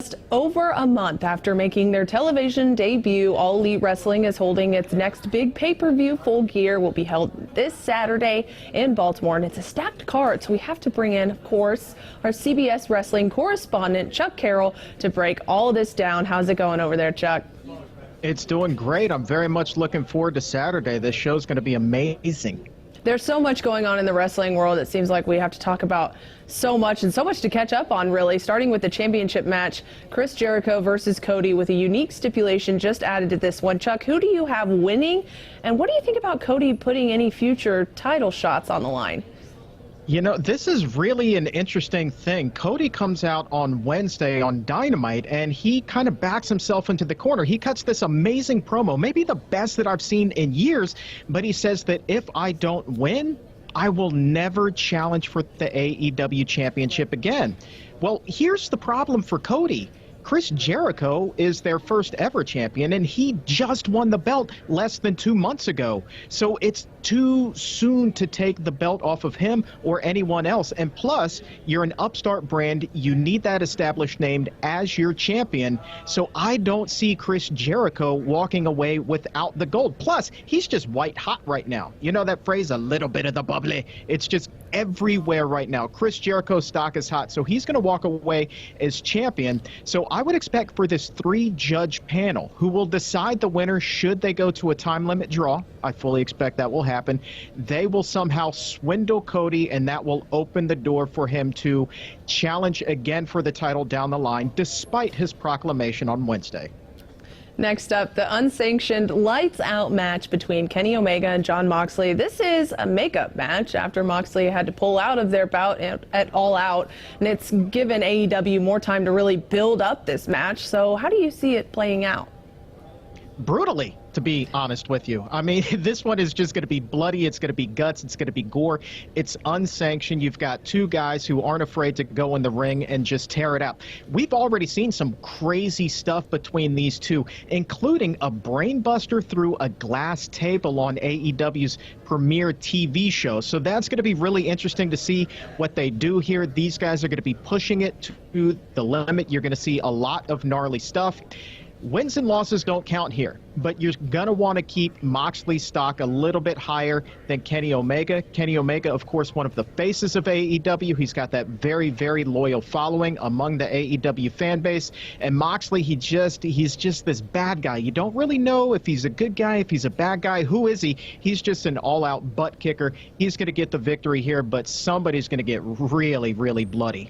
Just over a month after making their television debut, All Elite Wrestling is holding its next big pay-per-view. Full Gear will be held this Saturday in Baltimore, and it's a stacked card, so we have to bring in, of course, our CBS wrestling correspondent, Chuck Carroll, to break all this down. How's it going over there, Chuck? It's doing great. I'm very much looking forward to Saturday. This show's going to be amazing. There's so much going on in the wrestling world. It seems like we have to talk about so much and so much to catch up on, really, starting with the championship match, Chris Jericho versus Cody, with a unique stipulation just added to this one. Chuck, who do you have winning, and what do you think about Cody putting any future title shots on the line? You know, this is really an interesting thing. Cody comes out on Wednesday on Dynamite, and he kind of backs himself into the corner. He cuts this amazing promo, maybe the best that I've seen in years, but he says that if I don't win, I will never challenge for the AEW Championship again. Well, here's the problem for Cody. Chris Jericho is their first ever champion, and he just won the belt less than 2 months ago. So it's too soon to take the belt off of him or anyone else. And plus, you're an upstart brand. You need that established name as your champion. So I don't see Chris Jericho walking away without the gold. Plus, he's just white hot right now. You know that phrase, a little bit of the bubbly? It's just everywhere right now. Chris Jericho's stock is hot, so he's going to walk away as champion. So I would expect for this 3-judge panel, who will decide the winner should they go to a time limit draw. I fully expect that will happen. They will somehow swindle Cody, and that will open the door for him to challenge again for the title down the line, despite his proclamation on Wednesday. Next up, the unsanctioned lights-out match between Kenny Omega and Jon Moxley. This is a makeup match after Moxley had to pull out of their bout at All Out, and it's given AEW more time to really build up this match. So how do you see it playing out? Brutally, to be honest with you. I mean, this one is just going to be bloody. It's going to be guts. It's going to be gore. It's unsanctioned. You've got two guys who aren't afraid to go in the ring and just tear it up. We've already seen some crazy stuff between these two, including a brainbuster through a glass table on AEW's premier TV show. So that's going to be really interesting to see what they do here. These guys are going to be pushing it to the limit. You're going to see a lot of gnarly stuff. Wins and losses don't count here, but you're going to want to keep Moxley's stock a little bit higher than Kenny Omega. Kenny Omega, of course, one of the faces of AEW. He's got that very, very loyal following among the AEW fan base. And Moxley, he's just this bad guy. You don't really know if he's a good guy, if he's a bad guy. Who is he? He's just an all-out butt kicker. He's going to get the victory here, but somebody's going to get really, really bloody.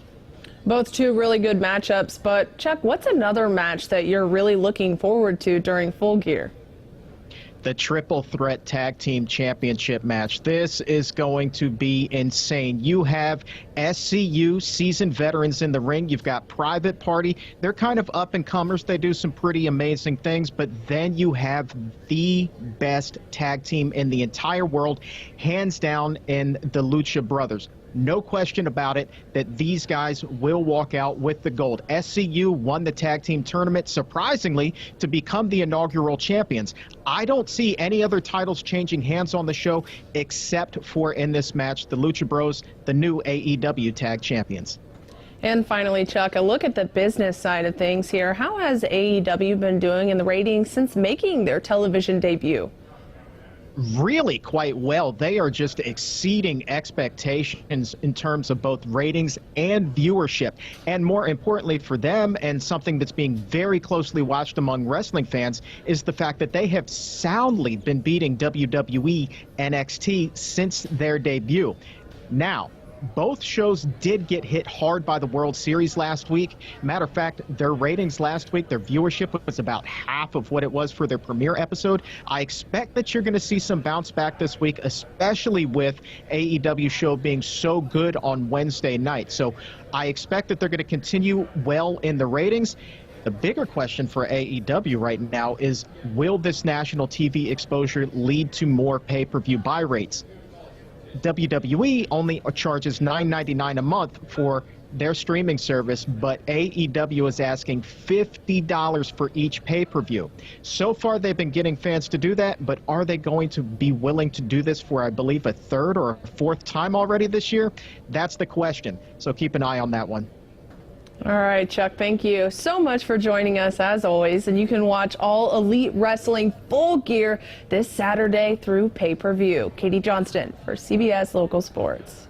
Both two really good matchups, but Chuck, what's another match that you're really looking forward to during Full Gear? The Triple Threat Tag Team Championship match. This is going to be insane. You have SCU, seasoned veterans in the ring. You've got Private Party. They're kind of up-and-comers. They do some pretty amazing things, but then you have the best tag team in the entire world, hands down, in the Lucha Brothers. No question about it that these guys will walk out with the gold. SCU won the tag team tournament, surprisingly, to become the inaugural champions. I don't see any other titles changing hands on the show except for in this match, the Lucha Bros, the new AEW tag champions. And finally, Chuck, a look at the business side of things here. How has AEW been doing in the ratings since making their television debut? Really quite well. They are just exceeding expectations in terms of both ratings and viewership. And more importantly for them, and something that's being very closely watched among wrestling fans, is the fact that they have soundly been beating WWE NXT since their debut. Now, both shows did get hit hard by the World Series last week. Matter of fact, their ratings last week, their viewership was about half of what it was for their premiere episode. I expect that you're going to see some bounce back this week, especially with AEW show being so good on Wednesday night. So I expect that they're going to continue well in the ratings. The bigger question for AEW right now is, will this national TV exposure lead to more pay-per-view buy rates? WWE only charges $9.99 a month for their streaming service, but AEW is asking $50 for each pay-per-view. So far, they've been getting fans to do that, but are they going to be willing to do this for, I believe, a third or a fourth time already this year? That's the question. So keep an eye on that one. All right, Chuck, thank you so much for joining us as always. And you can watch All Elite Wrestling Full Gear this Saturday through pay-per-view. Katie Johnston for CBS Local Sports.